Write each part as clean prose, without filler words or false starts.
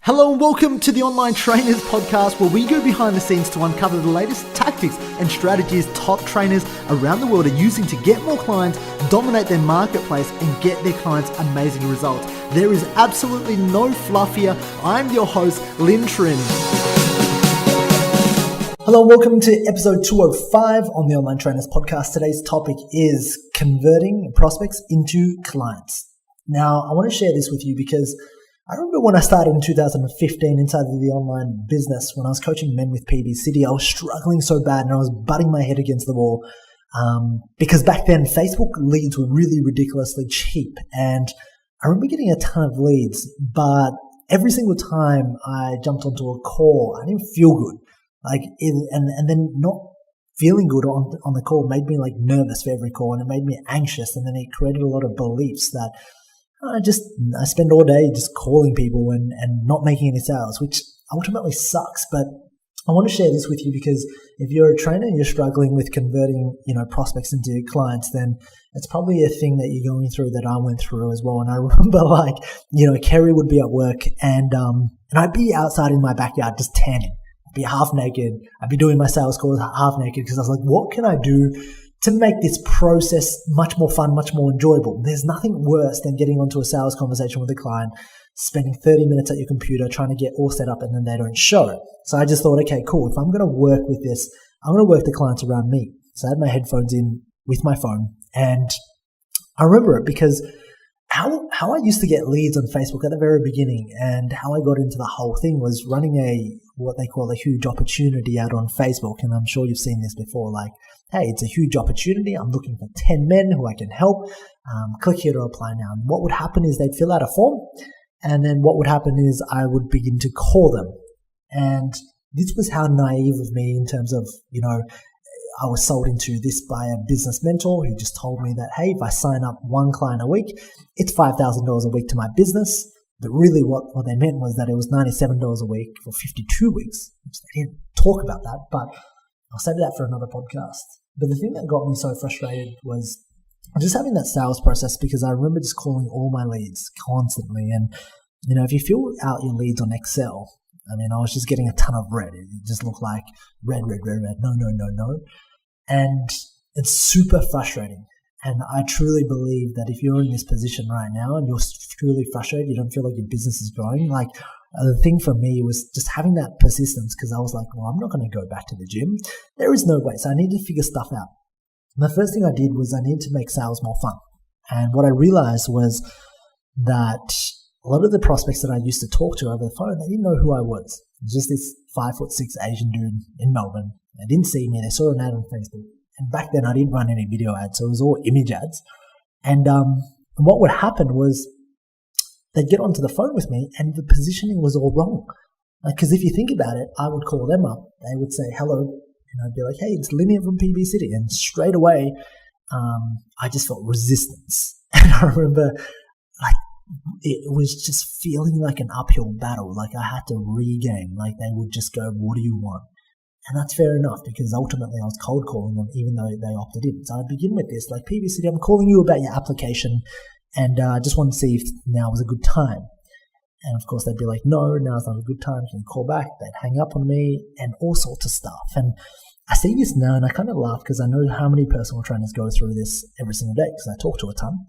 Hello and welcome to the Online Trainers Podcast, where we go behind the scenes to uncover the latest tactics and strategies top trainers around the world are using to get more clients, dominate their marketplace, and get their clients amazing results. There is absolutely no fluff here. I'm your host, Lynn Trin. Hello and welcome to episode 205 on the Online Trainers Podcast. Today's topic is converting prospects into clients. Now, I want to share this with you because I remember when I started in 2015 inside of the online business, when I was coaching men with PB City, I was struggling so bad and I was butting my head against the wall because back then Facebook leads were really ridiculously cheap. And I remember getting a ton of leads, but every single time I jumped onto a call, I didn't feel good. And then not feeling good on the call made me nervous for every call, and it made me anxious, and then it created a lot of beliefs that I spend all day just calling people and not making any sales, which ultimately sucks. But I want to share this with you because if you're a trainer and you're struggling with converting, prospects into clients, then it's probably a thing that you're going through that I went through as well. And I remember Kerry would be at work and I'd be outside in my backyard just tanning. I'd be half naked. I'd be doing my sales calls half naked because I was like, what can I do to make this process much more fun, much more enjoyable? There's nothing worse than getting onto a sales conversation with a client, spending 30 minutes at your computer trying to get all set up, and then they don't show. So I just thought, okay, cool. If I'm going to work with this, I'm going to work the clients around me. So I had my headphones in with my phone, and I remember it because how I used to get leads on Facebook at the very beginning, and how I got into the whole thing was running what they call a huge opportunity ad on Facebook. And I'm sure you've seen this before, hey, it's a huge opportunity. I'm looking for 10 men who I can help. Click here to apply now. And what would happen is they'd fill out a form, and then what would happen is I would begin to call them. And this was how naive of me in terms of, I was sold into this by a business mentor who just told me that, hey, if I sign up one client a week, it's $5,000 a week to my business. But really what they meant was that it was $97 a week for 52 weeks, which they didn't talk about that, but I'll save that for another podcast. But the thing that got me so frustrated was just having that sales process, because I remember just calling all my leads constantly. And, if you fill out your leads on Excel, I was just getting a ton of red. It just looked like red, no. And it's super frustrating. And I truly believe that if you're in this position right now and you're truly frustrated, you don't feel like your business is growing, the thing for me was just having that persistence, because I was like, well, I'm not going to go back to the gym. There is no way. So I needed to figure stuff out. And the first thing I did was I needed to make sales more fun. And what I realized was that a lot of the prospects that I used to talk to over the phone, they didn't know who I was. Just this 5'6" Asian dude in Melbourne. They didn't see me. They saw an ad on Facebook. And back then I didn't run any video ads, so it was all image ads. And what would happen was they'd get onto the phone with me and the positioning was all wrong. Because if you think about it, I would call them up. They would say, hello. And I'd be like, hey, it's Lynn from PB City. And straight away, I just felt resistance. And I remember it was just feeling like an uphill battle. I had to regain. They would just go, what do you want? And that's fair enough, because ultimately I was cold calling them even though they opted in. So I'd begin with this, PB City, I'm calling you about your application, and I just wanted to see if now was a good time. And of course they'd be like, no, now's not a good time, can you call back? They'd hang up on me and all sorts of stuff. And I see this now and I kind of laugh because I know how many personal trainers go through this every single day because I talk to a ton.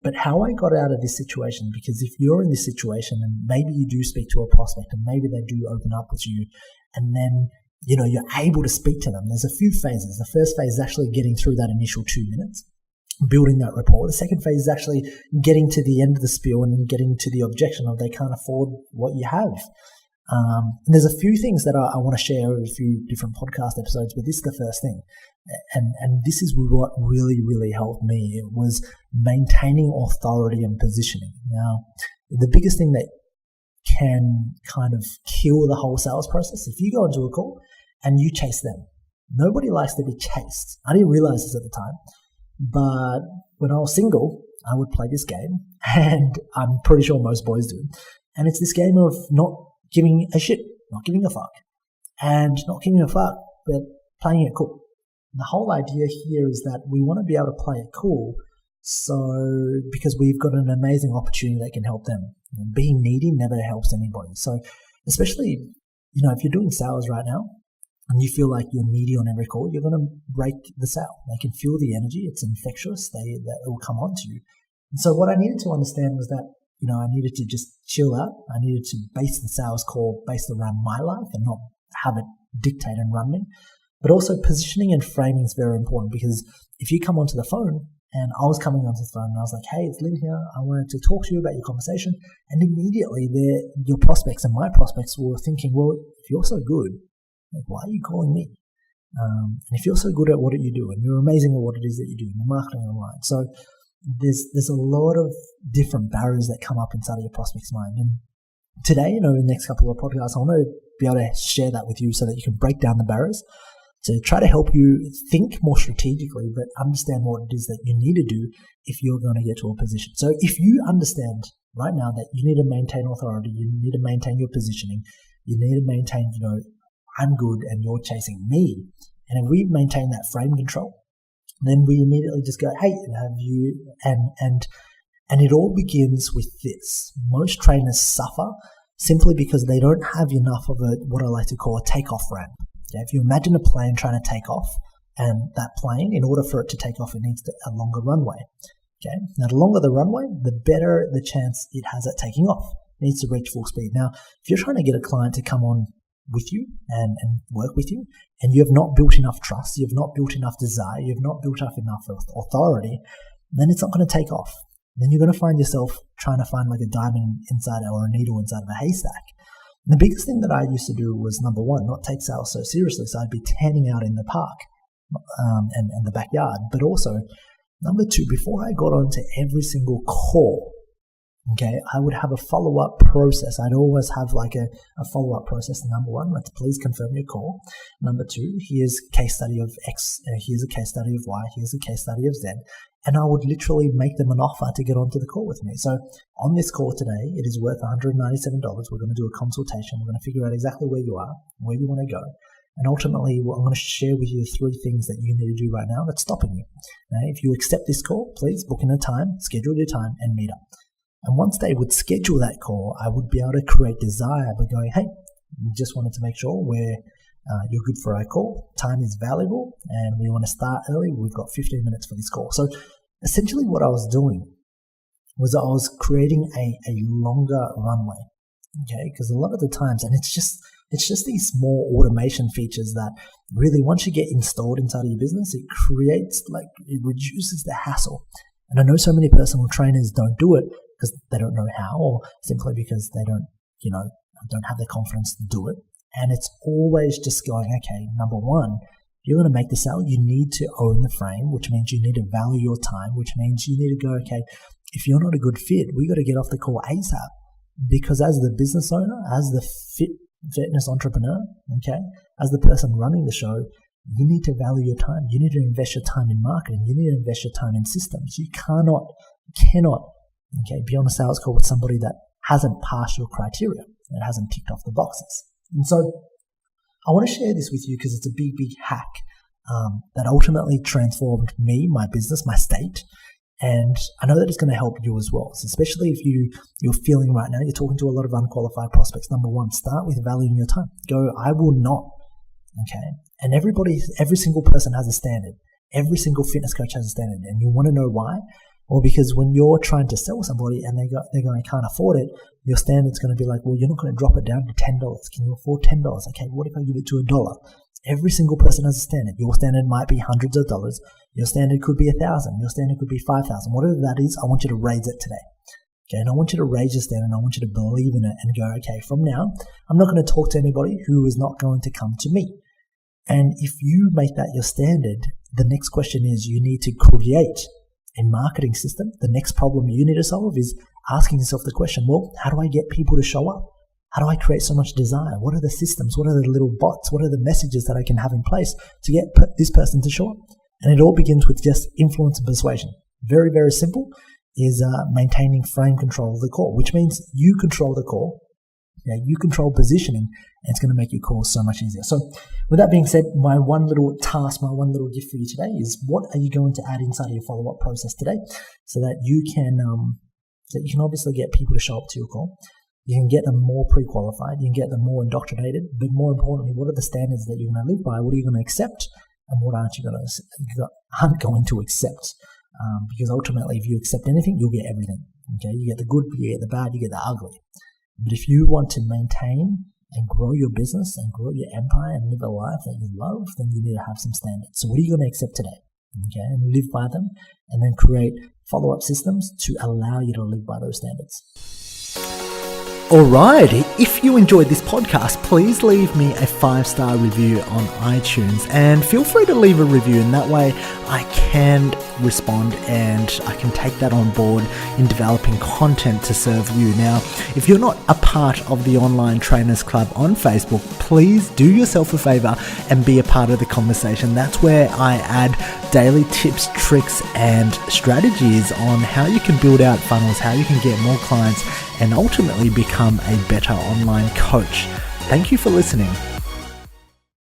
But how I got out of this situation, because if you're in this situation and maybe you do speak to a prospect and maybe they do open up with you, and then, you're able to speak to them, there's a few phases. The first phase is actually getting through that initial 2 minutes, building that rapport. The second phase is actually getting to the end of the spiel and then getting to the objection of they can't afford what you have. And there's a few things that I want to share over a few different podcast episodes, but this is the first thing. And this is what really, really helped me. It was maintaining authority and positioning. Now, the biggest thing that can kind of kill the whole sales process, if you go into a call and you chase them, nobody likes to be chased. I didn't realize this at the time, but when I was single, I would play this game, and I'm pretty sure most boys do. And it's this game of not giving a shit, not giving a fuck, and not giving a fuck, but playing it cool. The whole idea here is that we want to be able to play it cool, so because we've got an amazing opportunity that can help them. Being needy never helps anybody. So especially, if you're doing sales right now and you feel like you're needy on every call, you're going to break the sale. They can feel the energy. It's infectious. It will come on to you. And so what I needed to understand was that, I needed to just chill out. I needed to base the sales call based around my life and not have it dictate and run me. But also positioning and framing is very important, because if you come onto the phone, and I was coming onto the phone and I was like, hey, it's Lynn here. I wanted to talk to you about your conversation. And immediately your prospects and my prospects were thinking, well, if you're so good, why are you calling me? And if you're so good at what you do and you're amazing at what it is that you do, and you're marketing online. So there's a lot of different barriers that come up inside of your prospect's mind. And today, in the next couple of podcasts, I want to be able to share that with you so that you can break down the barriers, to try to help you think more strategically, but understand what it is that you need to do if you're going to get to a position. So if you understand right now that you need to maintain authority, you need to maintain your positioning, you need to maintain, I'm good and you're chasing me. And if we maintain that frame control, then we immediately just go, hey, have you, and it all begins with this. Most trainers suffer simply because they don't have enough of what I like to call a takeoff ramp. Okay? If you imagine a plane trying to take off, and that plane, in order for it to take off, it needs a longer runway. Okay? Now, the longer the runway, the better the chance it has at taking off. It needs to reach full speed. Now, if you're trying to get a client to come on with you and work with you, and you have not built enough trust, you have not built enough desire, you have not built up enough authority, then it's not going to take off. Then you're going to find yourself trying to find like a diamond inside or a needle inside of a haystack. And the biggest thing that I used to do was, number one, not take sales so seriously. So I'd be tanning out in the park and the backyard. But also, number two, before I got onto every single call, okay, I would have a follow-up process. I'd always have like a follow-up process. Number one, let's please confirm your call. Number two, here's a case study of X, here's a case study of Y, here's a case study of Z. And I would literally make them an offer to get onto the call with me. So on this call today, it is worth $197. We're going to do a consultation. We're going to figure out exactly where you are, where you want to go. And ultimately, I'm going to share with you 3 things that you need to do right now that's stopping you. Now, if you accept this call, please book in a time, schedule your time, and meet up. And once they would schedule that call, I would be able to create desire by going, hey, we just wanted to make sure you're good for our call. Time is valuable and we want to start early. We've got 15 minutes for this call. So essentially what I was doing was I was creating a longer runway. Okay, because a lot of the times, and it's just these small automation features that really, once you get installed inside of your business, it reduces the hassle. And I know so many personal trainers don't do it because they don't know how, or simply because they don't have the confidence to do it. And it's always just going, okay, number one, you're going to make the sale. You need to own the frame, which means you need to value your time, which means you need to go, okay, if you're not a good fit, we got to get off the call ASAP. Because as the business owner, as the fitness entrepreneur, okay, as the person running the show, you need to value your time. You need to invest your time in marketing. You need to invest your time in systems. You cannot, okay, be on a sales call with somebody that hasn't passed your criteria, that hasn't ticked off the boxes. And so I want to share this with you because it's a big, big hack that ultimately transformed me, my business, my state. And I know that it's going to help you as well. So especially if you're feeling right now, you're talking to a lot of unqualified prospects. Number one, start with valuing your time. Go, I will not. Okay. And every single person has a standard. Every single fitness coach has a standard. And you want to know why? Well, because when you're trying to sell somebody and they're going, I can't afford it, your standard's going to be like, well, you're not going to drop it down to $10. Can you afford $10? Okay, what if I give it to $1? Every single person has a standard. Your standard might be hundreds of dollars. Your standard could be 1,000. Your standard could be 5,000. Whatever that is, I want you to raise it today. Okay, and I want you to raise your standard and I want you to believe in it and go, okay, from now, I'm not going to talk to anybody who is not going to come to me. And if you make that your standard, the next question is you need to create a marketing system. The next problem you need to solve is asking yourself the question, well, how do I get people to show up? How do I create so much desire? What are the systems? What are the little bots? What are the messages that I can have in place to get this person to show up? And it all begins with just influence and persuasion. Very, very simple is maintaining frame control of the call, which means you control the call. Yeah, you control positioning, and it's going to make your calls so much easier. So with that being said, my one little task, my one little gift for you today is what are you going to add inside of your follow-up process today so that you can that you can obviously get people to show up to your call. You can get them more pre-qualified. You can get them more indoctrinated. But more importantly, what are the standards that you're going to live by? What are you going to accept? And what aren't you going to accept? Because ultimately, if you accept anything, you'll get everything. Okay, you get the good, you get the bad, you get the ugly. But if you want to maintain and grow your business and grow your empire and live a life that you love, then you need to have some standards. So what are you going to accept today? Okay, and live by them, and then create follow-up systems to allow you to live by those standards. Alright, if you enjoyed this podcast, please leave me a 5-star review on iTunes, and feel free to leave a review, and that way I can respond and I can take that on board in developing content to serve you. Now, if you're not a part of the Online Trainers Club on Facebook, please do yourself a favor and be a part of the conversation. That's where I add daily tips, tricks, and strategies on how you can build out funnels, how you can get more clients, and ultimately become a better online coach. Thank you for listening.